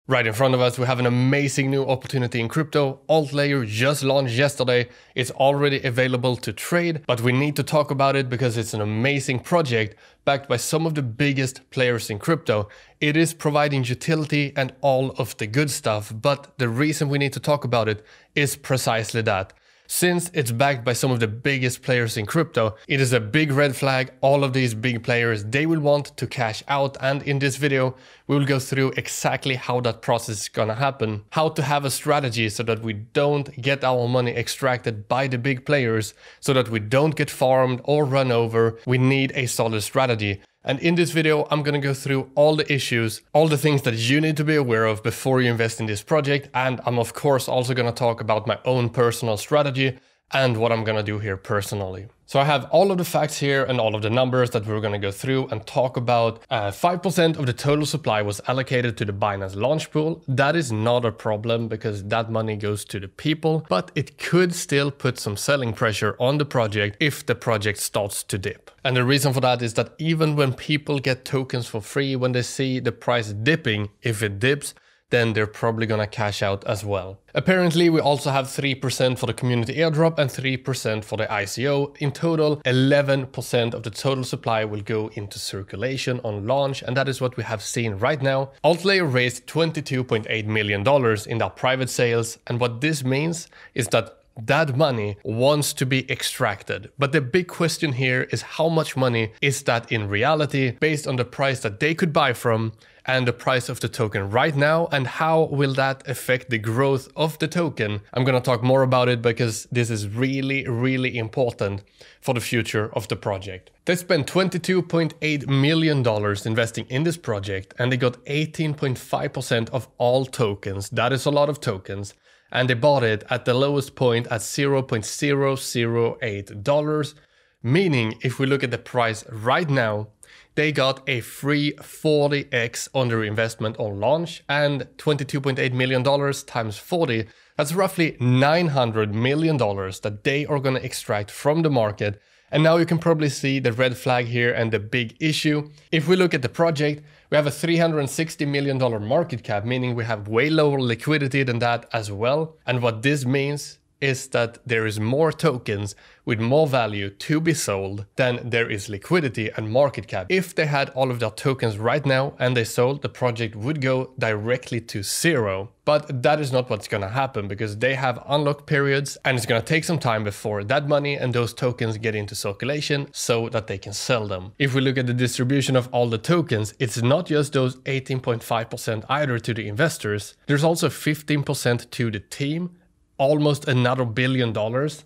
Right in front of us, we have an amazing new opportunity in crypto. ALTLAYER just launched yesterday. It's already available to trade, but we need to talk about it because it's an amazing project backed by some of the biggest players in crypto. It is providing utility and all of the good stuff, but the reason we need to talk about it is precisely that. Since it's backed by some of the biggest players in crypto, it is a big red flag. All of these big players, they will want to cash out, and in this video we will go through exactly how that process is gonna happen, how to have a strategy so that we don't get our money extracted by the big players, so that we don't get farmed or run over. We need a solid strategy. And in this video, I'm gonna go through all the issues, all the things that you need to be aware of before you invest in this project. And I'm of course also gonna talk about my own personal strategy and what I'm gonna do here personally. So I have all of the facts here and all of the numbers that we're gonna go through and talk about. 5% of the total supply was allocated to the Binance launch pool. That is not a problem because that money goes to the people, but it could still put some selling pressure on the project if the project starts to dip. And the reason for that is that even when people get tokens for free, when they see the price dipping, if it dips, then they're probably gonna cash out as well. Apparently, we also have 3% for the community airdrop and 3% for the ICO. In total, 11% of the total supply will go into circulation on launch, and that is what we have seen right now. ALTLAYER raised $22.8 million in their private sales, and what this means is that that money wants to be extracted. But the big question here is how much money is that in reality based on the price that they could buy from and the price of the token right now, and how will that affect the growth of the token? I'm gonna talk more about it because this is really important for the future of the project. They spent $22.8 million investing in this project, and they got 18.5% of all tokens. That is a lot of tokens. And they bought it at the lowest point at $0.008, meaning if we look at the price right now, they got a free 40x on their investment on launch, and $22.8 million times 40, that's roughly $900 million that they are going to extract from the market. And now you can probably see the red flag here and the big issue. If we look at the project, we have a $360 million market cap, meaning we have way lower liquidity than that as well. And what this means is that there is more tokens with more value to be sold than there is liquidity and market cap. If they had all of their tokens right now and they sold, the project would go directly to zero. But that is not what's gonna happen because they have unlock periods, and it's gonna take some time before that money and those tokens get into circulation so that they can sell them. If we look at the distribution of all the tokens, it's not just those 18.5% either to the investors. There's also 15% to the team, almost another $1 billion,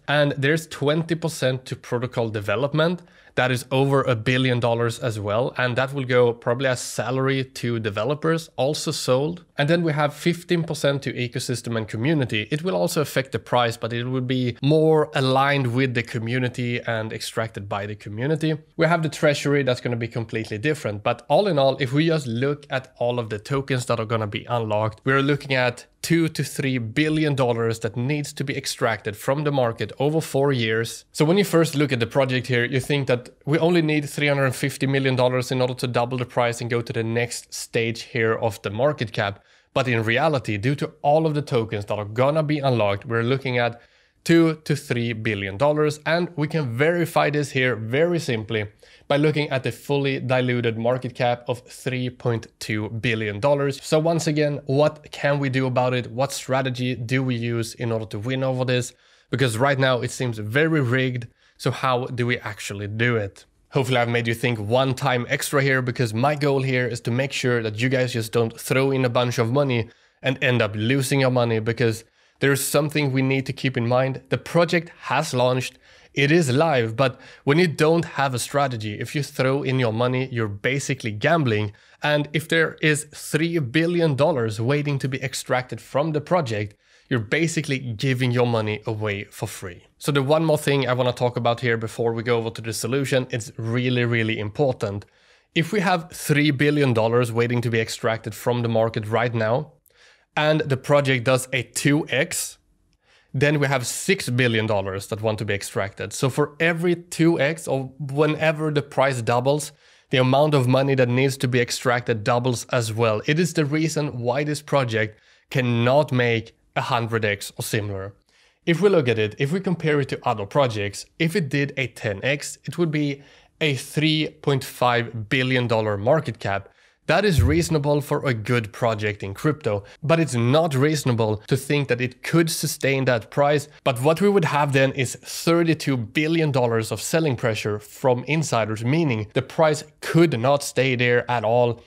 and there's 20% to protocol development. That is over $1 billion as well, and that will go probably as salary to developers, also sold. And then we have 15% to ecosystem and community. It will also affect the price, but it will be more aligned with the community and extracted by the community. We have the treasury that's going to be completely different, but all in all, if we just look at all of the tokens that are going to be unlocked, we're looking at $2 to $3 billion that needs to be extracted from the market over 4 years. So when you first look at the project here, you think that we only need $350 million in order to double the price and go to the next stage here of the market cap. But in reality, due to all of the tokens that are gonna be unlocked, we're looking at $2 to $3 billion. And we can verify this here very simply by looking at the fully diluted market cap of $3.2 billion. So once again, what can we do about it? What strategy do we use in order to win over this? Because right now it seems very rigged. So how do we actually do it? Hopefully I've made you think one time extra here, because my goal here is to make sure that you guys just don't throw in a bunch of money and end up losing your money, because there's something we need to keep in mind. The project has launched, it is live, but when you don't have a strategy, if you throw in your money, you're basically gambling. And if there is $3 billion waiting to be extracted from the project, you're basically giving your money away for free. So the one more thing I want to talk about here before we go over to the solution, it's really important. If we have $3 billion waiting to be extracted from the market right now, and the project does a 2x, then we have $6 billion that want to be extracted. So for every 2x, or whenever the price doubles, the amount of money that needs to be extracted doubles as well. It is the reason why this project cannot make 100x or similar. If we look at it, if we compare it to other projects, if it did a 10x, it would be a $3.5 billion market cap. That is reasonable for a good project in crypto, but it's not reasonable to think that it could sustain that price. But what we would have then is $32 billion of selling pressure from insiders, meaning the price could not stay there at all.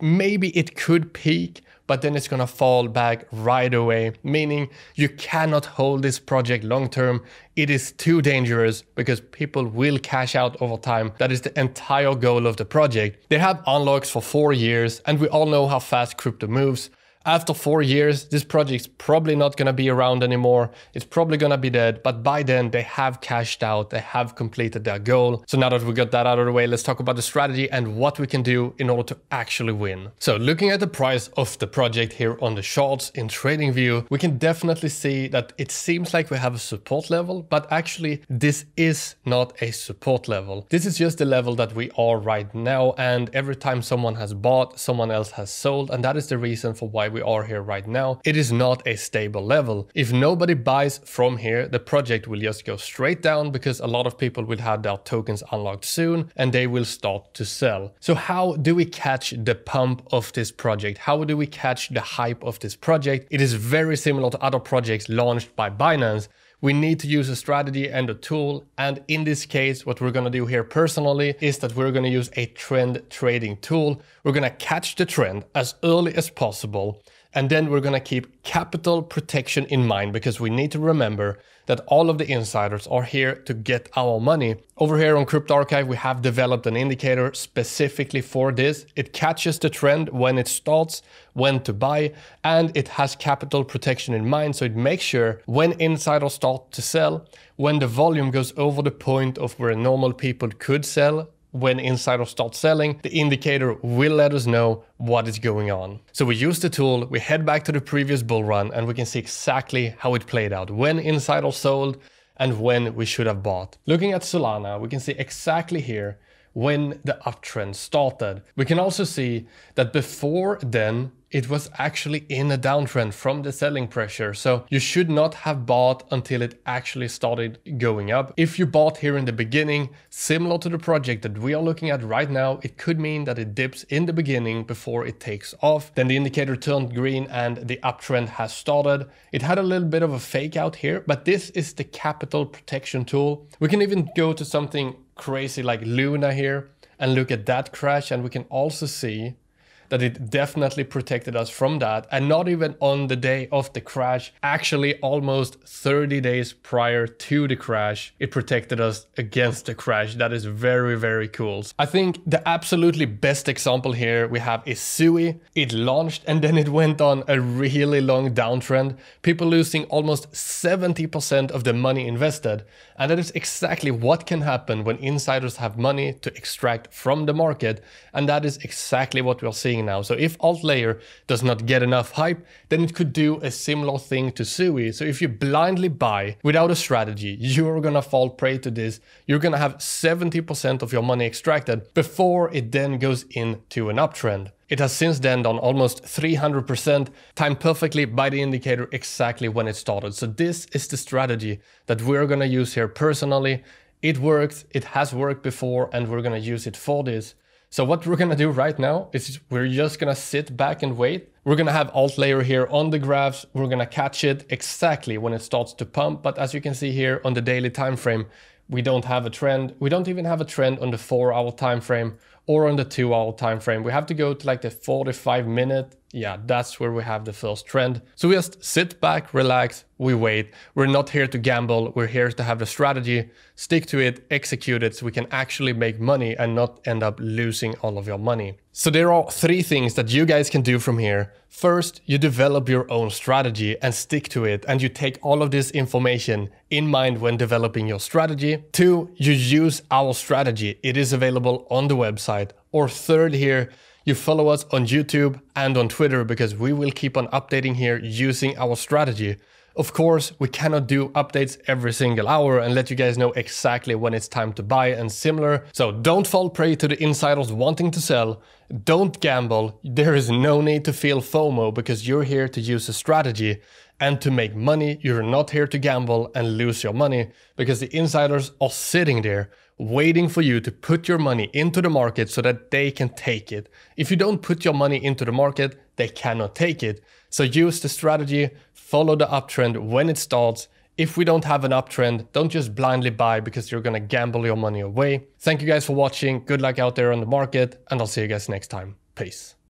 Maybe it could peak, but then it's gonna fall back right away, meaning you cannot hold this project long term. It is too dangerous because people will cash out over time. That is the entire goal of the project. They have unlocks for 4 years, and we all know how fast crypto moves. After 4 years, this project's probably not gonna be around anymore. It's probably gonna be dead, but by then they have cashed out, they have completed their goal. So now that we got that out of the way, let's talk about the strategy and what we can do in order to actually win. So looking at the price of the project here on the charts in TradingView, we can definitely see that it seems like we have a support level, but actually this is not a support level. This is just the level that we are right now, and every time someone has bought, someone else has sold, and that is the reason for why we are here right now. It is not a stable level. If nobody buys from here, the project will just go straight down because a lot of people will have their tokens unlocked soon and they will start to sell. So how do we catch the pump of this project? How do we catch the hype of this project? It is very similar to other projects launched by Binance. We need to use a strategy and a tool, and in this case what we're going to do here personally is that we're going to use a trend trading tool. We're going to catch the trend as early as possible, and then we're going to keep capital protection in mind, because we need to remember that all of the insiders are here to get our money. Over here on Crypto Archive, we have developed an indicator specifically for this. It catches the trend when it starts, when to buy, and it has capital protection in mind. So it makes sure when insiders start to sell, when the volume goes over the point of where normal people could sell, when insiders start selling, the indicator will let us know what is going on. So we use the tool, we head back to the previous bull run, and we can see exactly how it played out, when insiders sold and when we should have bought. Looking at Solana, we can see exactly here when the uptrend started. We can also see that before then, it was actually in a downtrend from the selling pressure. So you should not have bought until it actually started going up. If you bought here in the beginning, similar to the project that we are looking at right now, it could mean that it dips in the beginning before it takes off. Then the indicator turned green and the uptrend has started. It had a little bit of a fake out here, but this is the capital protection tool. We can even go to something crazy like Luna here and look at that crash, and we can also see that it definitely protected us from that. And not even on the day of the crash, actually almost 30 days prior to the crash, it protected us against the crash. That is very, very cool. I think the absolutely best example here we have is Sui. It launched and then it went on a really long downtrend, people losing almost 70% of the money invested. And that is exactly what can happen when insiders have money to extract from the market. And that is exactly what we're seeing now. So if ALTLAYER does not get enough hype, then it could do a similar thing to Sui. So if you blindly buy without a strategy, you're gonna fall prey to this. You're gonna have 70% of your money extracted before it then goes into an uptrend. It has since then done almost 300%, timed perfectly by the indicator exactly when it started. So this is the strategy that we're gonna use here personally. It works, it has worked before, and we're gonna use it for this. So what we're gonna do right now is we're just gonna sit back and wait. We're gonna have ALTLAYER here on the graphs. We're gonna catch it exactly when it starts to pump. But as you can see here on the daily time frame, we don't have a trend. We don't even have a trend on the 4-hour time frame or on the 2-hour time frame. We have to go to like the 45-minute. Yeah, that's where we have the first trend. So we just sit back, relax, we wait. We're not here to gamble. We're here to have the strategy, stick to it, execute it so we can actually make money and not end up losing all of your money. So there are 3 things that you guys can do from here. First, you develop your own strategy and stick to it, and you take all of this information in mind when developing your strategy. 2, you use our strategy. It is available on the website. Or 3rd here, you follow us on YouTube and on Twitter, because we will keep on updating here using our strategy. Of course, we cannot do updates every single hour and let you guys know exactly when it's time to buy and similar. So don't fall prey to the insiders wanting to sell. Don't gamble. There is no need to feel FOMO because you're here to use a strategy and to make money. You're not here to gamble and lose your money because the insiders are sitting there waiting for you to put your money into the market so that they can take it. If you don't put your money into the market, they cannot take it. So use the strategy, follow the uptrend when it starts. If we don't have an uptrend, don't just blindly buy because you're gonna gamble your money away. Thank you guys for watching. Good luck out there on the market, and I'll see you guys next time. Peace.